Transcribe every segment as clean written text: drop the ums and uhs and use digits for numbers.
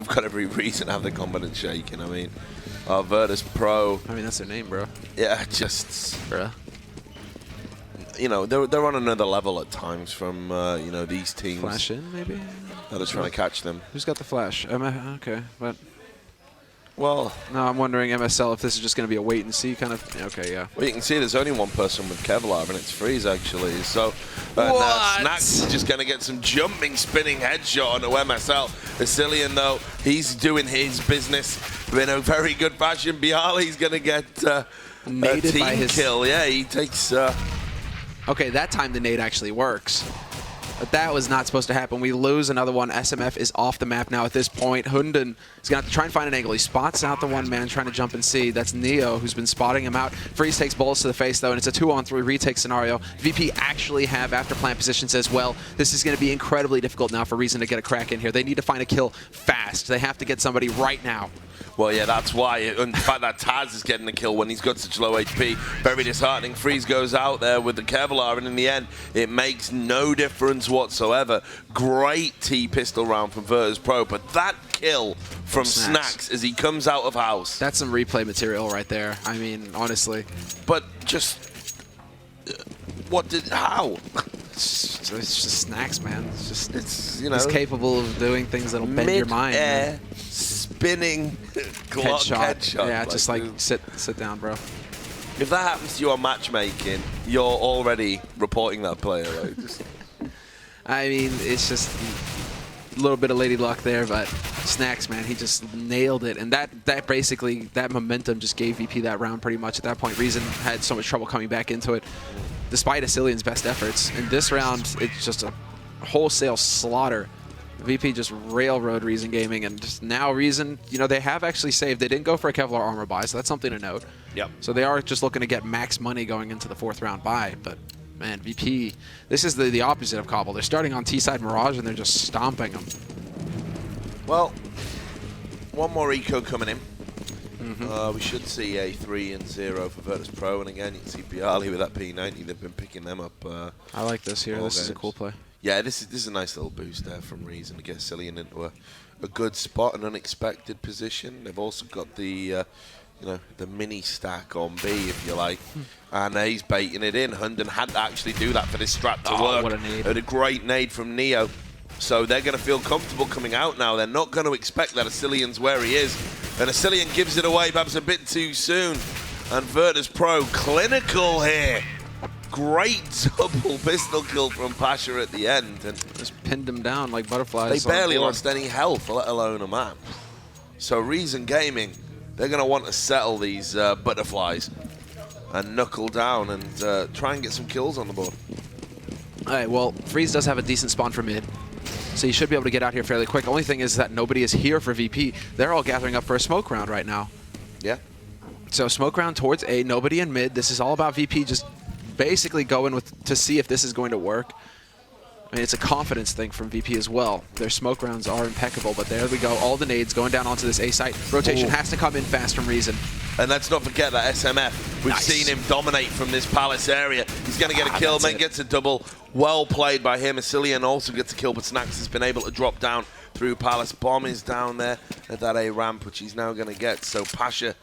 We've got every reason to have the confidence shaking. I mean, Virtus.pro. I mean, that's their name, bro. Yeah, just... Bro. You know, they're on another level at times from, you know, these teams. Flash in, maybe? That are trying to catch them. Who's got the flash? Okay, but... Well... No, I'm wondering, MSL, if this is just going to be a wait-and-see kind of... Okay, yeah. Well, you can see there's only one person with Kevlar, and it's Freeze, actually. So, Snacks is just going to get some jumping, spinning headshot onto MSL. Vasilian, though, he's doing his business in a very good fashion. Bialy's going to get a team kill. Yeah, he takes... Okay, that time the nade actually works. But that was not supposed to happen. We lose another one. SMF is off the map now at this point. Hunden is going to have to try and find an angle. He spots out the one man trying to jump and see. That's Neo who's been spotting him out. Freeze takes bullets to the face, though, and it's a 2-on-3 retake scenario. VP actually have after plant positions as well. This is going to be incredibly difficult now for Reason to get a crack in here. They need to find a kill fast. They have to get somebody right now. Well, yeah, that's why. In fact, that Taz is getting the kill when he's got such low HP. Very disheartening. Freeze goes out there with the Kevlar, and in the end, it makes no difference whatsoever. Great T-pistol round from Virtus.pro, but that kill from Snacks as he comes out of house. That's some replay material right there. I mean, honestly. But just... how? It's just Snacks, man. It's you know... He's capable of doing things that'll bend your mind. Mid-air, spinning, headshot. Yeah, just like sit down, bro. If that happens to you on matchmaking, you're already reporting that player, right? I mean, it's just a little bit of lady luck there, but Snacks, man, he just nailed it. And that basically, that momentum just gave VP that round pretty much. At that point, Reason had so much trouble coming back into it, despite Asilian's best efforts. In this round, it's just a wholesale slaughter. VP just railroad Reason Gaming, and just now Reason, you know, they have actually saved. They didn't go for a Kevlar armor buy, so that's something to note. Yep. So they are just looking to get max money going into the 4th round buy, but man, VP, this is the opposite of Cobble. They're starting on T-side Mirage, and they're just stomping them. Well, one more eco coming in. We should see a 3-0 for Virtus.pro, and again, you can see Bialy with that P90. They've been picking them up. I like this here. This is a cool play. Yeah, this is a nice little boost there from Reason to get Cillian into a good spot, an unexpected position. They've also got the you know, the mini stack on B, if you like, and he's baiting it in. Hunden had to actually do that for this strat to work. What a nade. And a great nade from Neo. So they're going to feel comfortable coming out now. They're not going to expect that Asilian's where he is. And Asilian gives it away perhaps a bit too soon. And Virtus.pro clinical here. Great double pistol kill from Pasha at the end. And just pinned him down like butterflies. They barely lost any health, let alone a map. So Reason Gaming, they're going to want to settle these butterflies and knuckle down and try and get some kills on the board. All right, well, Freeze does have a decent spawn for mid, so you should be able to get out here fairly quick. The only thing is that nobody is here for VP. They're all gathering up for a smoke round right now. Yeah. So smoke round towards A, nobody in mid. This is all about VP just basically going to see if this is going to work. I mean, it's a confidence thing from VP as well. Their smoke rounds are impeccable, but there we go. All the nades going down onto this A site. Rotation has to come in fast from Reason. And let's not forget that SMF. We've seen him dominate from this Palace area. He's going to get a kill, then gets a double. Well played by him. Asilian also gets a kill, but Snacks has been able to drop down through Palace. Bomb is down there at that A ramp, which he's now going to get. So Pasha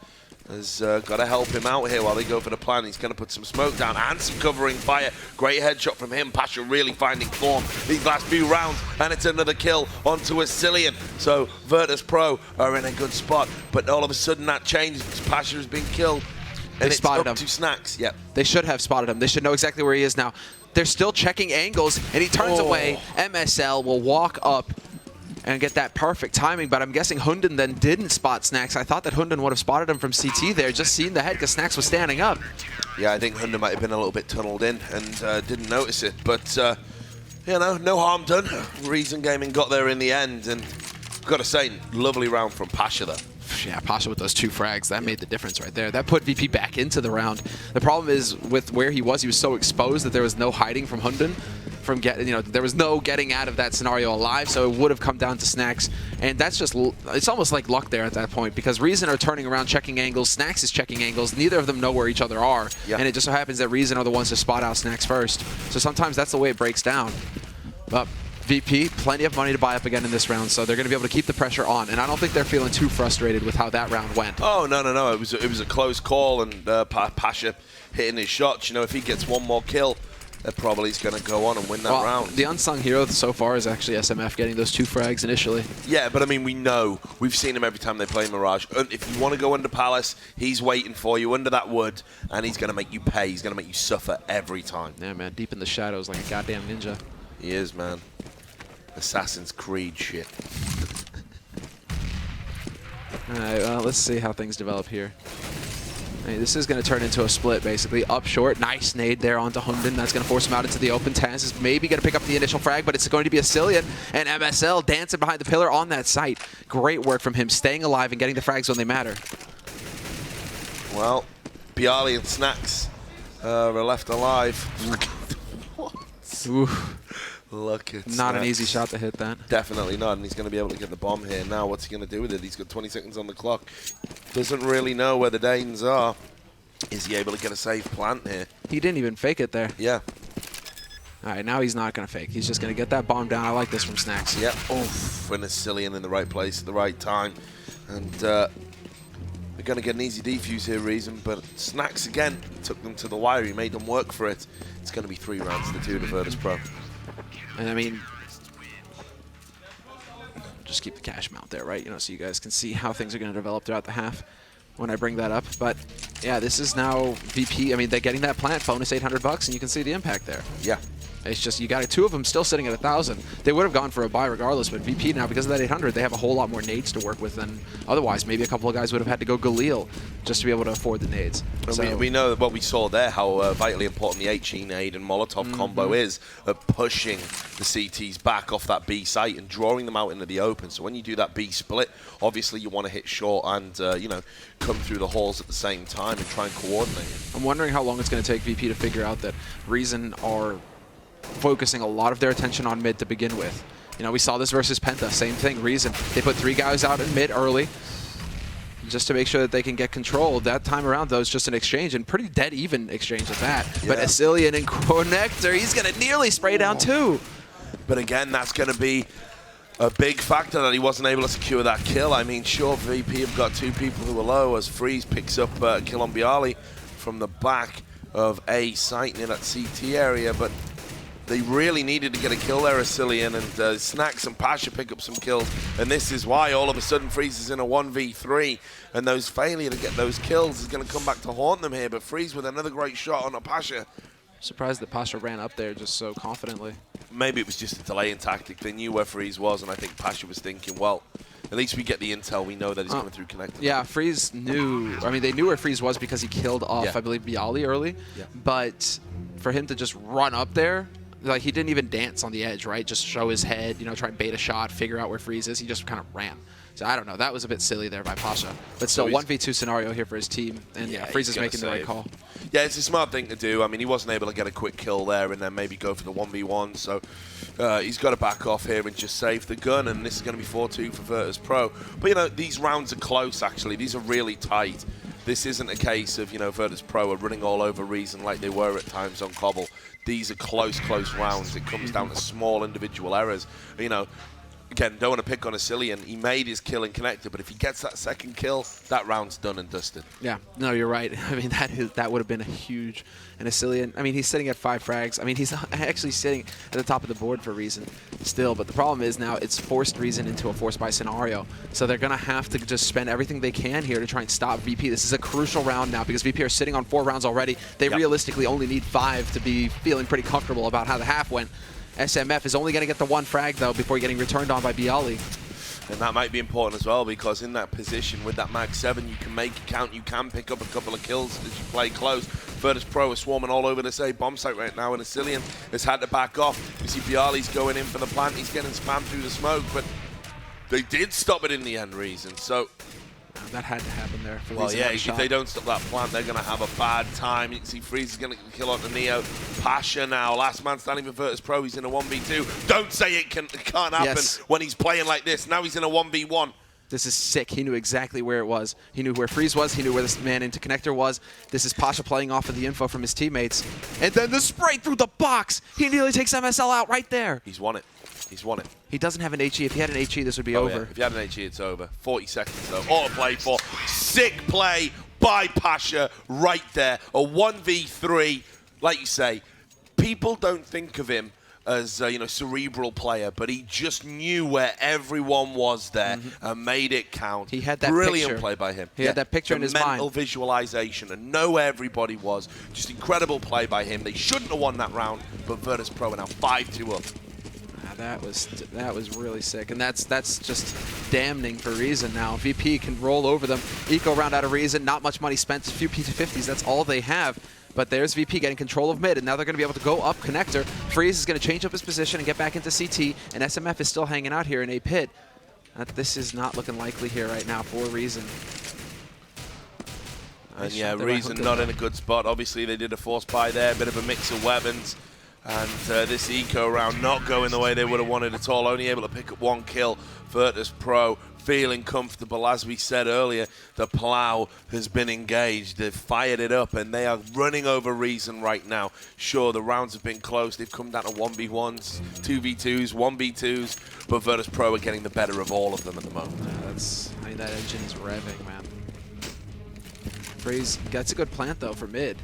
has got to help him out here while they go for the plan. He's going to put some smoke down and some covering fire. Great headshot from him. Pasha really finding form these last few rounds, and it's another kill onto Asilian. So Virtus.pro are in a good spot, but all of a sudden that changes because Pasha has been killed. And they spotted him. To Snacks. Yep. They should have spotted him. They should know exactly where he is now. They're still checking angles, and he turns away. MSL will walk up and get that perfect timing, but I'm guessing Hunden then didn't spot Snacks. I thought that Hunden would have spotted him from CT there, just seeing the head, because Snacks was standing up. Yeah, I think Hunden might have been a little bit tunneled in and didn't notice it, but you know, no harm done. Reason Gaming got there in the end, and got to say, lovely round from Pasha though. Yeah, Pasha with those 2 frags, that made the difference right there. That put VP back into the round. The problem is with where he was so exposed that there was no hiding from Hunden. From there was no getting out of that scenario alive, so it would have come down to Snacks, and that's just, it's almost like luck there at that point, because Reason are turning around checking angles, Snacks is checking angles, neither of them know where each other are, and it just so happens that Reason are the ones to spot out Snacks first, so sometimes that's the way it breaks down. But VP, plenty of money to buy up again in this round, so they're going to be able to keep the pressure on. And I don't think they're feeling too frustrated with how that round went. Oh, no. It was a close call, and Pasha hitting his shots. You know, if he gets one more kill, that probably is going to go on and win that round. The unsung hero so far is actually SMF getting those 2 frags initially. Yeah, but I mean, we've seen him every time they play Mirage. If you want to go under Palace, he's waiting for you under that wood, and he's going to make you pay. He's going to make you suffer every time. Yeah, man, deep in the shadows like a goddamn ninja. He is, man. Assassin's Creed shit. All right, well, let's see how things develop here. Hey, this is going to turn into a split, basically. Up short, nice nade there onto Humden. That's going to force him out into the open. Taz is maybe going to pick up the initial frag, but it's going to be Asilian and MSL dancing behind the pillar on that site. Great work from him, staying alive and getting the frags when they matter. Well, Bialy and Snacks are left alive. What? Oof. Look at Not an Snacks. easy shot to hit that. Definitely not, and he's going to be able to get the bomb here. Now, what's he going to do with it? He's got 20 seconds on the clock. Doesn't really know where the Danes are. Is he able to get a safe plant here? He didn't even fake it there. Yeah. All right, now he's not going to fake. He's just going to get that bomb down. I like this from Snacks. Yeah. Oof. And Asilian in the right place at the right time. And they're going to get an easy defuse here, Reason. But Snacks, again, took them to the wire. He made them work for it. It's going to be 3 rounds to 2 to Virtus.pro. And I mean, just keep the cash mount there, right? You know, so you guys can see how things are going to develop throughout the half when I bring that up. But yeah, this is now VP. I mean, they're getting that plant bonus $800, and you can see the impact there. Yeah. It's just you got 2 of them still sitting at 1,000. They would have gone for a buy regardless, but VP now, because of that 800, they have a whole lot more nades to work with than otherwise. Maybe a couple of guys would have had to go Galil just to be able to afford the nades. So we know what we saw there, how vitally important the HE nade and Molotov combo is at pushing the CTs back off that B site and drawing them out into the open. So when you do that B split, obviously you want to hit short and you know, come through the halls at the same time and try and coordinate. I'm wondering how long it's going to take VP to figure out that Reason are focusing a lot of their attention on mid to begin with. You know, we saw this versus Penta, same thing. Reason, they put 3 guys out in mid early just to make sure that they can get control. That time around, though, it's just an exchange, and pretty dead even exchange at that. Yeah. But Asilian and Connector, he's going to nearly spray down 2. But again, that's going to be a big factor that he wasn't able to secure that kill. I mean, sure, VP have got 2 people who are low as Freeze picks up a kill on Bialy from the back of A site near that CT area, but they really needed to get a kill there, Asilian, and Snacks and Pasha pick up some kills. And this is why all of a sudden Freeze is in a 1v3, and those failure to get those kills is going to come back to haunt them here. But Freeze with another great shot on a Pasha. Surprised that Pasha ran up there just so confidently. Maybe it was just a delaying tactic. They knew where Freeze was, and I think Pasha was thinking, well, at least we get the intel. We know that he's coming through connector. Yeah, Freeze knew. I mean, they knew where Freeze was because he killed off, I believe, Bialy early. Yeah. But for him to just run up there, like, he didn't even dance on the edge, right? Just show his head, you know, try and bait a shot, figure out where Freeze is. He just kind of ran. So I don't know. That was a bit silly there by Pasha. But still, 1v2 scenario here for his team. And yeah, Freeze is making the right call. Yeah, it's a smart thing to do. I mean, he wasn't able to get a quick kill there and then maybe go for the 1v1. So he's got to back off here and just save the gun. And this is going to be 4-2 for Virtus.pro. But, you know, these rounds are close, actually. These are really tight. This isn't a case of, you know, Virtus.pro are running all over Reason like they were at times on Cobble. These are close rounds. It comes down to small individual errors. You know, again, don't want to pick on Asilian. He made his kill in connector, but if he gets that second kill, that round's done and dusted. Yeah, no, you're right. I mean, that would have been a huge. And Asilian, I mean, he's sitting at 5 frags. I mean, he's actually sitting at the top of the board for Reason still. But the problem is now it's forced Reason into a force buy scenario. So they're going to have to just spend everything they can here to try and stop VP. This is a crucial round now because VP are sitting on 4 rounds already. They realistically only need 5 to be feeling pretty comfortable about how the half went. SMF is only going to get the 1 frag, though, before getting returned on by Bialy. And that might be important as well, because in that position with that Mag 7, you can make it count, you can pick up a couple of kills as you play close. Virtus.pro is swarming all over this A bomb site right now, and Asilian has had to back off. You see Bialy's going in for the plant, he's getting spammed through the smoke, but they did stop it in the end, Reason. So that had to happen there. For well, yeah, if they don't stop that plant, they're going to have a bad time. You can see Freeze is going to kill on the Neo. Pasha now, last man standing for Virtus.pro. He's in a 1v2. Don't say it can't happen when he's playing like this. Now he's in a 1v1. This is sick. He knew exactly where it was. He knew where Freeze was. He knew where this man into connector was. This is Pasha playing off of the info from his teammates. And then the spray through the box. He nearly takes MSL out right there. He's won it. He's won it. He doesn't have an HE. If he had an HE, this would be over. Yeah. If you had an HE, it's over. 40 seconds, though. Auto play for. Sick play by Pasha right there. A 1v3. Like you say, people don't think of him as a cerebral player, but he just knew where everyone was there and made it count. He had that brilliant picture. play by him. He had that picture in his mind. Mental visualization and know where everybody was. Just incredible play by him. They shouldn't have won that round, but Virtus.pro are now 5-2 up. That was really sick, and that's just damning for Reason now. VP can roll over them. Eco round out of Reason, not much money spent, a few P250s, that's all they have. But there's VP getting control of mid, and now they're going to be able to go up connector. Freeze is going to change up his position and get back into CT, and SMF is still hanging out here in a pit. This is not looking likely here right now for Reason. And yeah, Reason not in a good spot. Obviously, they did a force buy there, a bit of a mix of weapons. And this eco round not going the way they would have wanted at all. Only able to pick up 1 kill. Virtus.pro feeling comfortable. As we said earlier, the plow has been engaged. They've fired it up, and they are running over Reason right now. Sure, the rounds have been close. They've come down to 1v1s, 2v2s, 1v2s, but Virtus.pro are getting the better of all of them at the moment. I mean, that engine is revving, man. Freeze gets a good plant, though, for mid.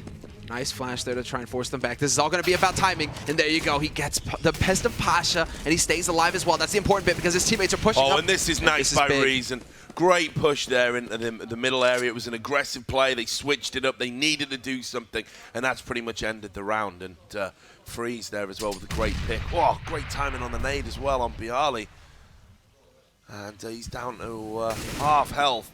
Nice flash there to try and force them back. This is all going to be about timing. And there you go. He gets the Pest of Pasha, and he stays alive as well. That's the important bit because his teammates are pushing up. And this is nice by Reason. Great push there in the middle area. It was an aggressive play. They switched it up. They needed to do something, and that's pretty much ended the round. And Freeze there as well with a great pick. Oh, great timing on the nade as well on Bialy. And he's down to half health.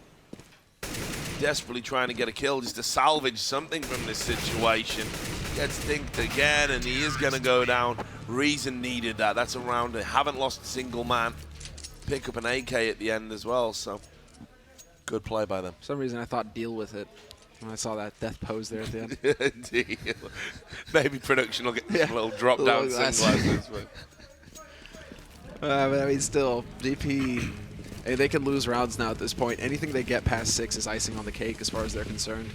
Desperately trying to get a kill just to salvage something from this situation. Gets dinked again, and he is going to go down. Reason needed that. That's a round. They haven't lost a single man. Pick up an AK at the end as well, so good play by them. For some reason, I thought deal with it when I saw that death pose there at the end. Maybe production will get a little drop-down sunglasses. But I mean, still, VP... They can lose rounds now at this point. Anything they get past 6 is icing on the cake as far as they're concerned.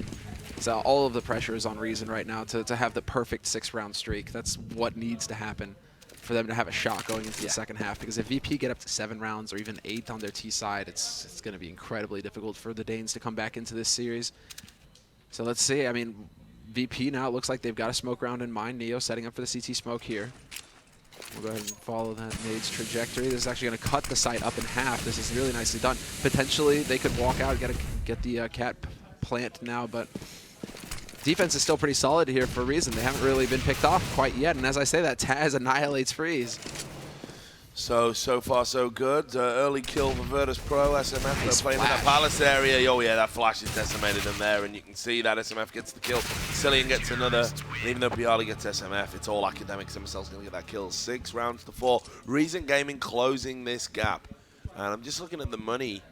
So all of the pressure is on Reason right now to have the perfect 6-round streak. That's what needs to happen for them to have a shot going into the second half. Because if VP get up to 7 rounds or even 8 on their T side, it's going to be incredibly difficult for the Danes to come back into this series. So let's see. I mean, VP now, it looks like they've got a smoke round in mind. Neo setting up for the CT smoke here. We'll go ahead and follow that nade's trajectory. This is actually going to cut the site up in half. This is really nicely done. Potentially, they could walk out and get the cat plant now, but defense is still pretty solid here for Reason. They haven't really been picked off quite yet, and as I say that, Taz annihilates Freeze. So far so good. Early kill for Virtus.pro. SMF Nice playing in that palace area. Oh yeah, that flash has decimated them there, and you can see that SMF gets the kill. Cillian gets another, and even though Bialy gets SMF, it's all academics. MSL's going to get that kill. 6 rounds to 4. Reason Gaming closing this gap. And I'm just looking at the money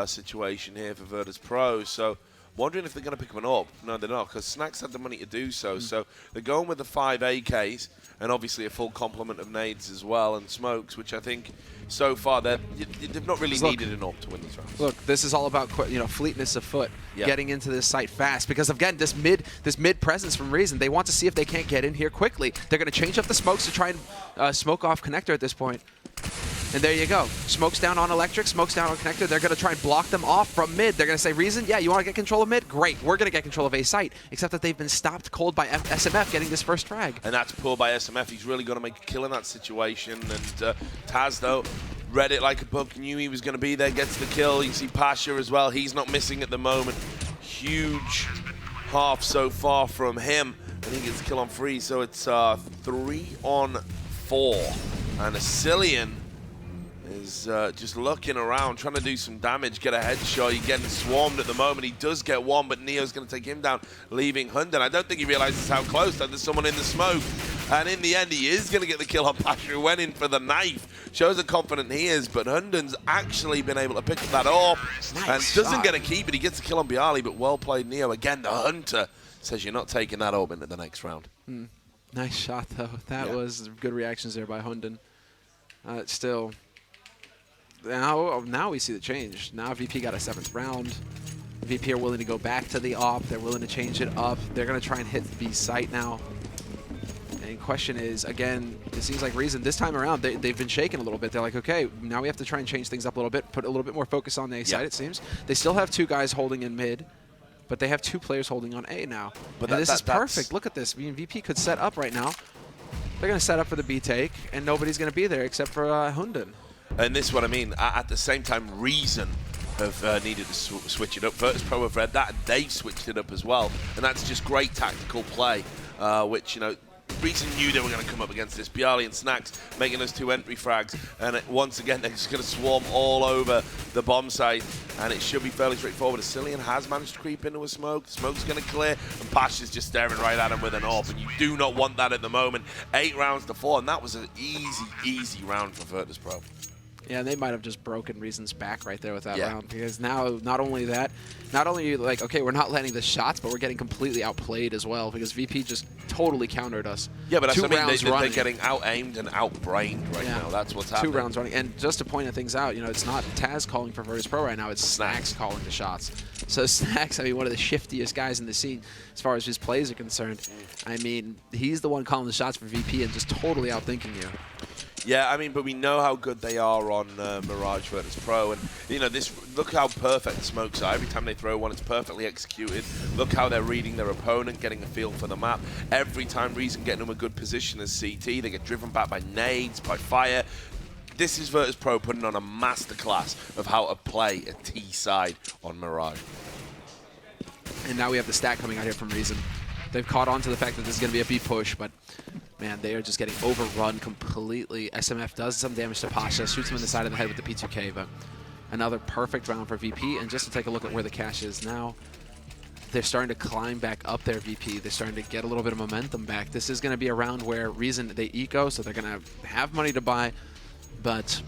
situation here for Virtus.pro. So wondering if they're going to pick them up. No, they're not, because Snacks had the money to do so. So they're going with the 5 AKs. And obviously a full complement of nades as well and smokes, which I think so far they've not really needed enough to win these rounds. Look, this is all about fleetness of foot, getting into this site fast. Because again, this mid presence from Reason, they want to see if they can't get in here quickly. They're going to change up the smokes to try and smoke off connector at this point. And there you go. Smokes down on electric, smokes down on connector. They're going to try and block them off from mid. They're going to say, Reason, yeah, you want to get control of mid? Great. We're going to get control of A site. Except that they've been stopped cold by SMF getting this first frag. And that's poor by SMF. He's really going to make a kill in that situation. And Taz, though, read it like a book, knew he was going to be there, gets the kill. You see Pasha as well. He's not missing at the moment. Huge half so far from him. And he gets the kill on Freeze. So it's 3 on 4. And a Cillian is just looking around, trying to do some damage, get a headshot. He's getting swarmed at the moment. He does get one, but Neo's going to take him down, leaving Hunden. I don't think he realizes how close that there's someone in the smoke. And in the end, he is going to get the kill on Pasha, who went in for the knife. Shows how confident he is, but Hunden's actually been able to pick that up. Nice and doesn't get a keep, but he gets the kill on Bialy, but well played, Neo. Again, the Hunter says you're not taking that orb into the next round. Nice shot, though. That was good reactions there by Hunden. Still... Now we see the change. Now VP got a 7th round. VP are willing to go back to the AWP. They're willing to change it up. They're going to try and hit B site now. And And question is, again, it seems like Reason this time around, they've been shaken a little bit. They're like, okay, now we have to try and change things up a little bit, put a little bit more focus on the A side, it seems. They still have 2 guys holding in mid, but they have 2 players holding on A now. But this is perfect. Look at this. I mean, VP could set up right now. They're going to set up for the B take, and nobody's going to be there except for Hunden. And this is what I mean. At the same time, Reason have needed to switch it up. Virtus.pro have read that, and they've switched it up as well. And that's just great tactical play, which, you know, Reason knew they were going to come up against this. Bialy and Snacks making those 2 entry frags. And once again, they're just going to swarm all over the bomb site. And it should be fairly straightforward. Aecilian has managed to creep into a smoke. The smoke's going to clear. And Pasha's just staring right at him with an AWP. And you do not want that at the moment. 8 rounds to 4. And that was an easy, easy round for Virtus.pro. Yeah, they might have just broken Reason's back right there with that round, because now not only like, okay, we're not landing the shots, but we're getting completely outplayed as well, because VP just totally countered us. Yeah, but that's what I mean, they're getting out-aimed and out-brained right now. That's what's happening. 2 rounds running. And just to point things out, you know, it's not Taz calling for Virtus.pro right now, it's Snacks calling the shots. So Snacks, I mean, one of the shiftiest guys in the scene as far as his plays are concerned. I mean, he's the one calling the shots for VP and just totally outthinking you. Yeah, I mean, but we know how good they are on Mirage Virtus.pro, and you know, look how perfect the smokes are. Every time they throw one, it's perfectly executed. Look how they're reading their opponent, getting a feel for the map. Every time Reason getting them a good position as CT, they get driven back by nades, by fire. This is Virtus.pro putting on a masterclass of how to play a T side on Mirage. And now we have the stat coming out here from Reason. They've caught on to the fact that this is going to be a B push, but man, they are just getting overrun completely. SMF does some damage to Pasha, shoots him in the side of the head with the P2K, but another perfect round for VP. And just to take a look at where the cache is now, they're starting to climb back up their VP. They're starting to get a little bit of momentum back. This is going to be a round where Reason, they eco, so they're going to have money to buy, but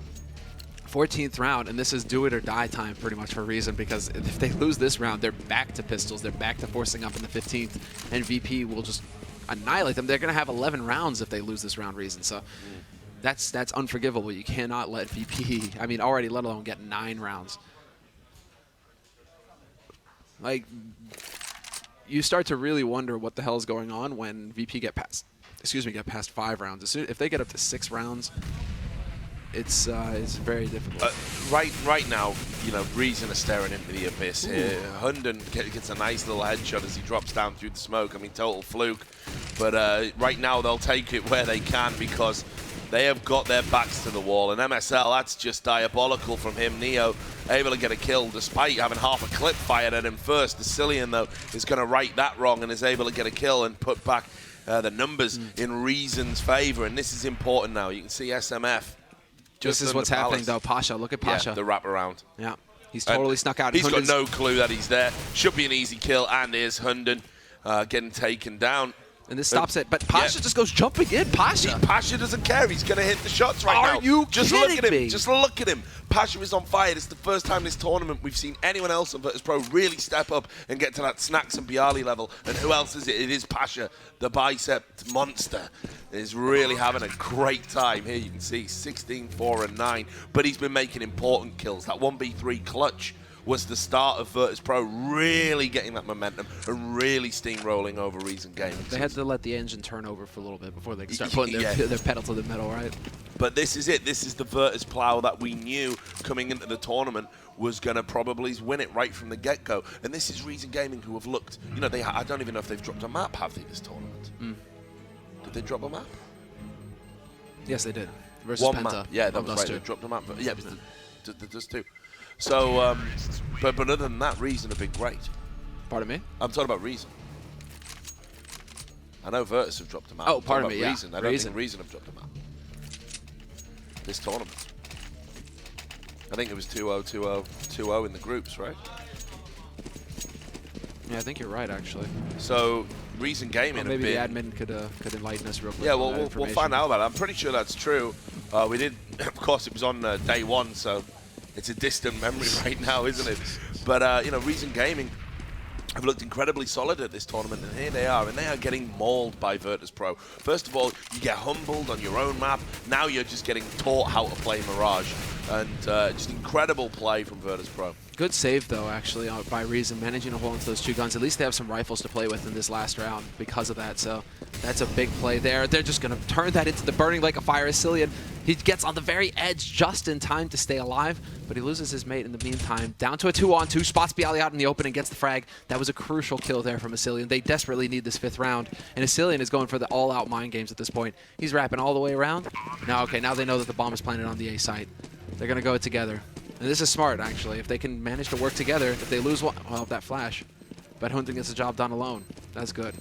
14th round, and this is do it or die time pretty much for Reason, because if they lose this round, they're back to pistols. They're back to forcing up in the 15th, and VP will just annihilate them. They're going to have 11 rounds if they lose this round, Reason. So that's unforgivable. You cannot let VP, I mean, already let alone get 9 rounds. Like, you start to really wonder what the hell is going on when VP get past 5 rounds. If they get up to 6 rounds, it's very difficult. Right now, you know, Reason is staring into the abyss here. Hunden gets a nice little headshot as he drops down through the smoke. I mean, total fluke. But right now, they'll take it where they can, because they have got their backs to the wall. And MSL, that's just diabolical from him. Neo able to get a kill despite having half a clip fired at him first. Aecilian, though, is going to right that wrong and is able to get a kill and put back the numbers in Reason's favor. And this is important now. You can see SMF. This is what's happening, though. Pasha, look at Pasha. Yeah, the wraparound. Yeah, he's totally snuck out. He's got no clue that he's there. Should be an easy kill, and here's Hunden getting taken down. And this stops it, but Pasha just goes jumping in. Pasha doesn't care. He's going to hit the shots right now. Are you just kidding look at him. me? Just look at him. Pasha is on fire. This is the first time this tournament we've seen anyone else on Virtus.pro really step up and get to that Snacks and Bialy level. And who else is it? It is Pasha, the bicep monster. Is really having a great time. Here you can see 16, 4, and 9. But he's been making important kills. That 1v3 clutch was the start of Virtus.pro really getting that momentum and really steamrolling over Reason Gaming. They had to let the engine turn over for a little bit before they could start putting their pedal to the metal, right? But this is it. This is the Virtus plow that we knew coming into the tournament was going to probably win it right from the get-go. And this is Reason Gaming, who have looked, you know, I don't even know if they've dropped a map, have they, this tournament? Did they drop a map? Yes, they did. Versus One Penta. map. Yeah, that was right. They dropped a map. But yeah, there's 2. So, but other than that, Reason have been great. Pardon me? I'm talking about Reason. I know Virtus have dropped a map. Oh, pardon me, Reason. I don't think Reason have dropped a map. This tournament. I think it was 2-0, 2-0, 2-0 in the groups, right? Yeah, I think you're right, actually. So, Reason Gaming maybe the admin could enlighten us real quick. Yeah, well, we'll find out about it. I'm pretty sure that's true. We did, of course, it was on day 1, so it's a distant memory right now, isn't it? But, you know, Reason Gaming have looked incredibly solid at this tournament, and here they are, and they are getting mauled by Virtus.pro. First of all, you get humbled on your own map. Now you're just getting taught how to play Mirage. And just incredible play from Virtus.pro. Good save, though, actually, by Reason, managing to hold into those 2 guns. At least they have some rifles to play with in this last round because of that, so that's a big play there. They're just going to turn that into the burning lake of fire. Asilian, he gets on the very edge just in time to stay alive, but he loses his mate in the meantime. Down to a 2-on-2, spots Bialy out in the open and gets the frag. That was a crucial kill there from Asilian. They desperately need this 5th round, and Asilian is going for the all-out mind games at this point. He's wrapping all the way around. Now, okay, now they know that the bomb is planted on the A site. They're going to go together. And this is smart, actually. If they can manage to work together, if they lose one, well, that flash. But Hunting gets the job done alone. That's good.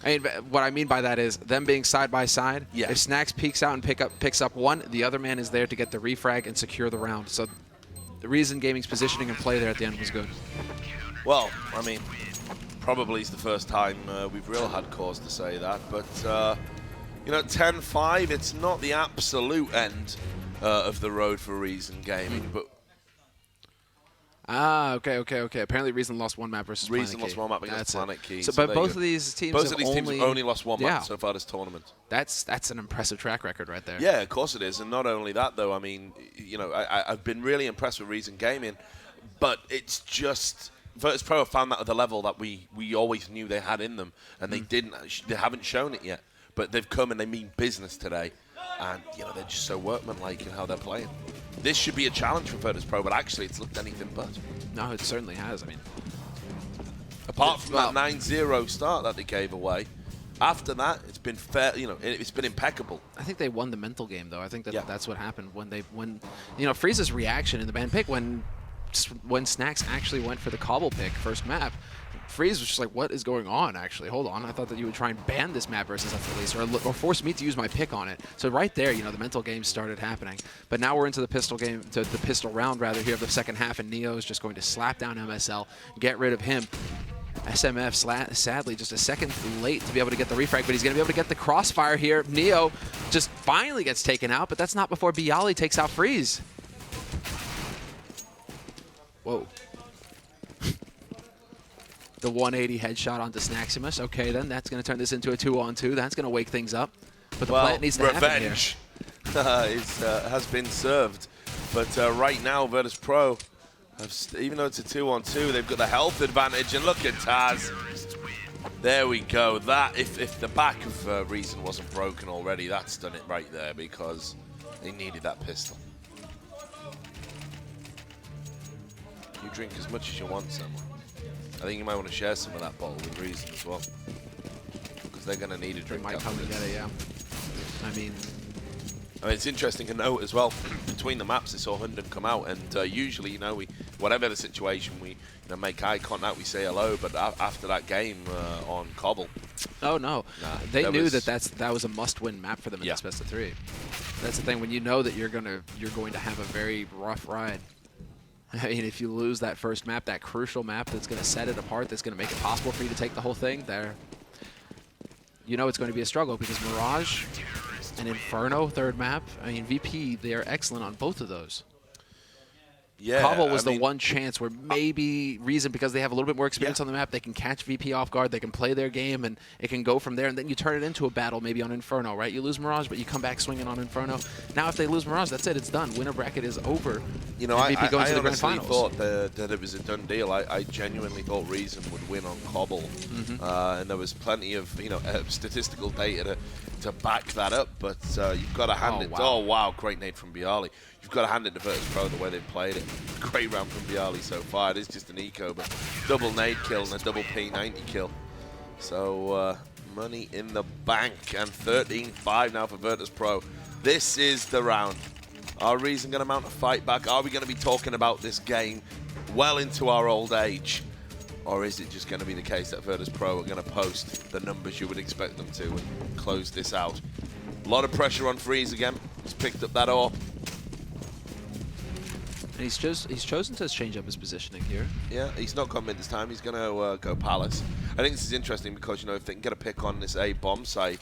I mean, what I mean by that is them being side by side. Yeah. If Snacks peeks out and picks up one, the other man is there to get the refrag and secure the round. So the Reason Gaming's positioning and play there at the end was good. Well, I mean, probably is the first time we've really had cause to say that. But, you know, 10-5, it's not the absolute end of the road for Reason Gaming, but okay. Apparently, Reason lost 1 map versus Reason Planet lost Key. 1 map against Planet Key. So, but both of these teams have only lost 1 map so far this tournament. That's an impressive track record right there. Yeah, of course it is, and not only that though. I mean, you know, I've been really impressed with Reason Gaming, but it's just Virtus.pro have found that at the level that we always knew they had in them, and they haven't shown it yet. But they've come and they mean business today. And, you know, they're just so workmanlike in how they're playing. This should be a challenge for Virtus.pro, but actually it's looked anything but. No, it certainly has. I mean, apart from that 9-0 start that they gave away, after that, it's been fair. You know, it's been impeccable. I think they won the mental game, though. I think that's what happened when you know, Freeze's reaction in the ban pick when Snacks actually went for the cobble pick first map. Freeze was just like, what is going on, actually? Hold on. I thought that you would try and ban this map versus that release or force me to use my pick on it. So right there, you know, the mental game started happening. But now we're into the pistol game, to the pistol round, rather, here of the second half, and Neo is just going to slap down MSL, get rid of him. SMF, sadly, just a second late to be able to get the refrag, but he's going to be able to get the crossfire here. Neo just finally gets taken out, but that's not before Bialy takes out Freeze. Whoa. The 180 headshot onto Snaximus. Okay, then that's going to turn this into a 2-on-2. That's going to wake things up. But the plant needs to happen here. Revenge has been served. But right now, Virtus.pro, even though it's a 2-on-2, they've got the health advantage. And look at Taz. There we go. That if the back of Reason wasn't broken already, that's done it right there because they needed that pistol. You drink as much as you want, someone. I think you might want to share some of that bottle with Reason as well, because they're going to need a drink. They might come together, yeah. I mean, it's interesting to note as well. Between the maps, they saw Hunden come out, and usually, you know, whatever the situation, we make eye contact, we say hello. But after that game on Cobble, oh no, they knew that was a must-win map for them in this best of 3. That's the thing, when you know that you're going to have a very rough ride. I mean, if you lose that first map, that crucial map that's going to set it apart, that's going to make it possible for you to take the whole thing, you know it's going to be a struggle because Mirage and Inferno, third map, I mean, VP, they are excellent on both of those. Yeah, Cobble was the one chance where maybe Reason, because they have a little bit more experience on the map, they can catch VP off guard, they can play their game, and it can go from there, and then you turn it into a battle maybe on Inferno, right? You lose Mirage, but you come back swinging on Inferno. Now if they lose Mirage, that's it, it's done. Winner bracket is over. You know, I honestly thought that it was a done deal. I genuinely thought Reason would win on Cobble, and there was plenty of, you know, statistical data to back that up, but you've got to hand it. Oh, wow, great nade from Bialy. You've got to hand it to Virtus.pro the way they've played it. Great round from Bialy so far. It is just an eco, but double nade kill and a double P90 kill. So money in the bank, and 13-5 now for Virtus.pro. This is the round. Are Reason going to mount a fight back? Are we going to be talking about this game well into our old age? Or is it just going to be the case that Virtus.pro are going to post the numbers you would expect them to and close this out? A lot of pressure on Freeze again. He's picked up that ore. And he's chosen to change up his positioning here. Yeah, he's not coming this time. He's going to go Palace. I think this is interesting because, you know, if they can get a pick on this A bomb site,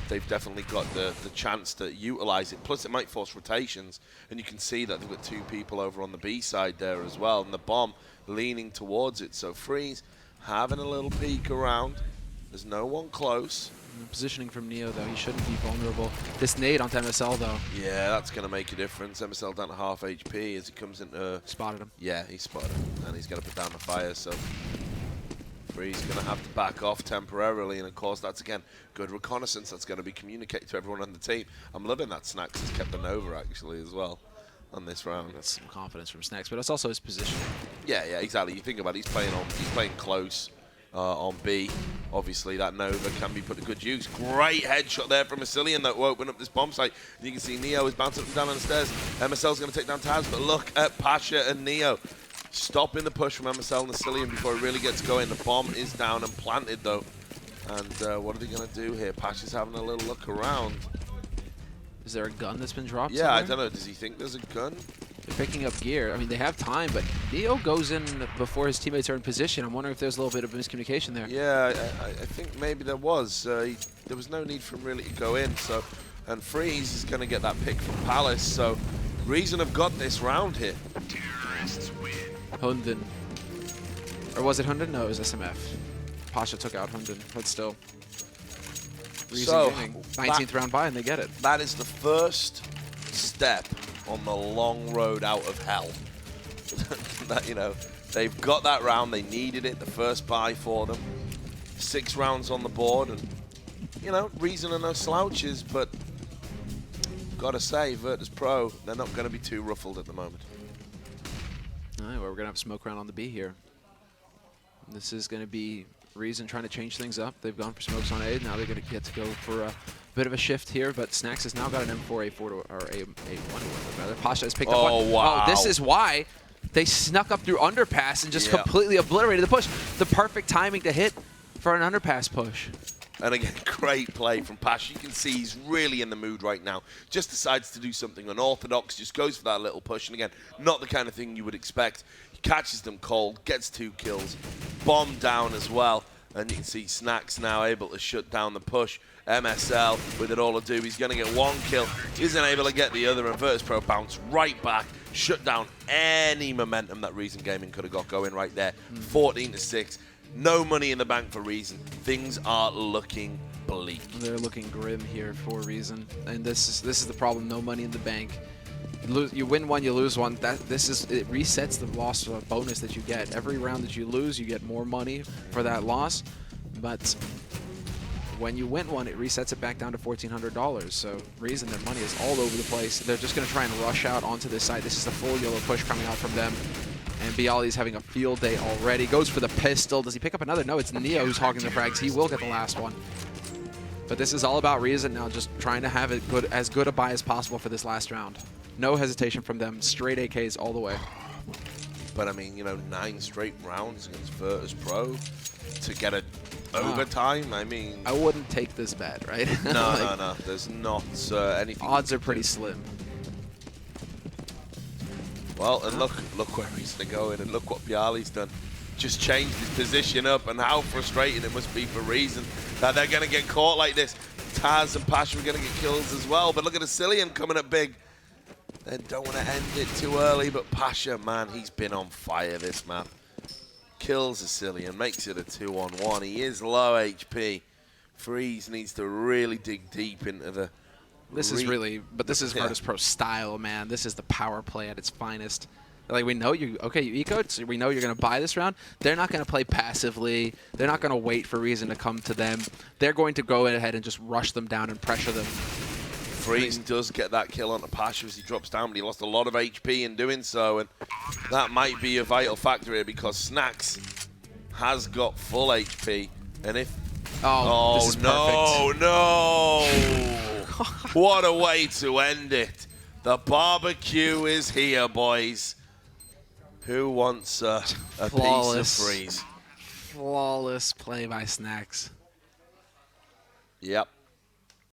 they've definitely got the chance to utilize it. Plus, it might force rotations, and you can see that they've got 2 people over on the B side there as well, and the bomb leaning towards it. So Freeze having a little peek around. There's no one close. Positioning from Neo, though, he shouldn't be vulnerable. This nade onto MSL, though. Yeah, that's going to make a difference. MSL down to half HP as he comes into... Spotted him. Yeah, he spotted him, and he's going to put down the fire, so... Free's going to have to back off temporarily, and of course that's, again, good reconnaissance. That's going to be communicated to everyone on the team. I'm loving that Snacks has kept an over, actually, as well, on this round. That's some confidence from Snacks, but it's also his positioning. Yeah, exactly. You think about it, he's playing close. On B, obviously that Nova can be put to good use. Great headshot there from Asilian that will open up this bomb site. And you can see Neo is bouncing up and down on the stairs. MSL's going to take down Taz, but look at Pasha and Neo stopping the push from MSL and Asilian before it really gets going. The bomb is down and planted though. And what are they going to do here? Pasha's having a little look around. Is there a gun that's been dropped? Yeah, somewhere? I don't know. Does he think there's a gun? They're picking up gear. I mean, they have time, but Neo goes in before his teammates are in position. I'm wondering if there's a little bit of miscommunication there. Yeah, I think maybe there was. There was no need for him really to go in. So, and Freeze is going to get that pick from Palace. So, Reason have got this round here. Terrorists win. Hunden. Or was it Hunden? No, it was SMF. Pasha took out Hunden, but still. Reason So, getting 19th round bye, and they get it. That is the first step on the long road out of hell. That, you know, they've got that round. They needed it. The first bye for them. 6 rounds on the board, and you know, Reason are no slouches, but gotta say, Virtus.pro, they're not going to be too ruffled at the moment. All right, well, we're gonna have smoke round on the B here. This is gonna be Reason trying to change things up. They've gone for smokes on A. Now they're gonna get to go for a bit of a shift here, but Snacks has now got an M4, A4, or A1 rather. Pasha has picked up one. Oh, wow. Oh, this is why they snuck up through underpass and just completely obliterated the push. The perfect timing to hit for an underpass push. And again, great play from Pasha. You can see he's really in the mood right now. Just decides to do something unorthodox, just goes for that little push. And again, not the kind of thing you would expect. He catches them cold, gets 2 kills, bomb down as well. And you can see Snacks now able to shut down the push. MSL with it all to do. He's going to get 1 kill. Isn't able to get the other. And Virtus.pro bounce right back. Shut down any momentum that Reason Gaming could have got going right there. 14-6. No money in the bank for Reason. Things are looking bleak. They're looking grim here for Reason. And this is the problem. No money in the bank. You win one, you lose one. It resets the loss bonus that you get. Every round that you lose, you get more money for that loss. But when you win one, it resets it back down to $1,400. So Reason, their money is all over the place. They're just going to try and rush out onto this side. This is the full yellow push coming out from them. And Bialy's having a field day already. Goes for the pistol. Does he pick up another? No, it's Neo who's hogging the frags. He will get the last one. But this is all about Reason now, just trying to have it as good a buy as possible for this last round. No hesitation from them. Straight AKs all the way. But I mean, you know, 9 straight rounds against Virtus.pro to get an overtime. I mean, I wouldn't take this bet, right? No, like, no. There's not anything. Odds are pretty slim. Well, and look where he's going, and look what Bialy's done. Just changed his position up, and how frustrating it must be for Reason that they're going to get caught like this. Taz and Pasha are going to get kills as well, but look at Asilian coming up big. They don't want to end it too early, but Pasha, man, he's been on fire this map. Kills Asilian, makes it a 2-on-1. He is low HP. Freeze needs to really dig deep into the... This is Virtus.pro style, man. This is the power play at its finest. Like, we know you ecoed, so we know you're going to buy this round. They're not going to play passively. They're not going to wait for Reason to come to them. They're going to go ahead and just rush them down and pressure them. Freeze does get that kill onto Pasha as he drops down, but he lost a lot of HP in doing so, and that might be a vital factor here because Snacks has got full HP, and if... Oh, this is perfect. No! What a way to end it. The barbecue is here, boys. Who wants a piece of Freeze? Flawless play by Snacks. Yep.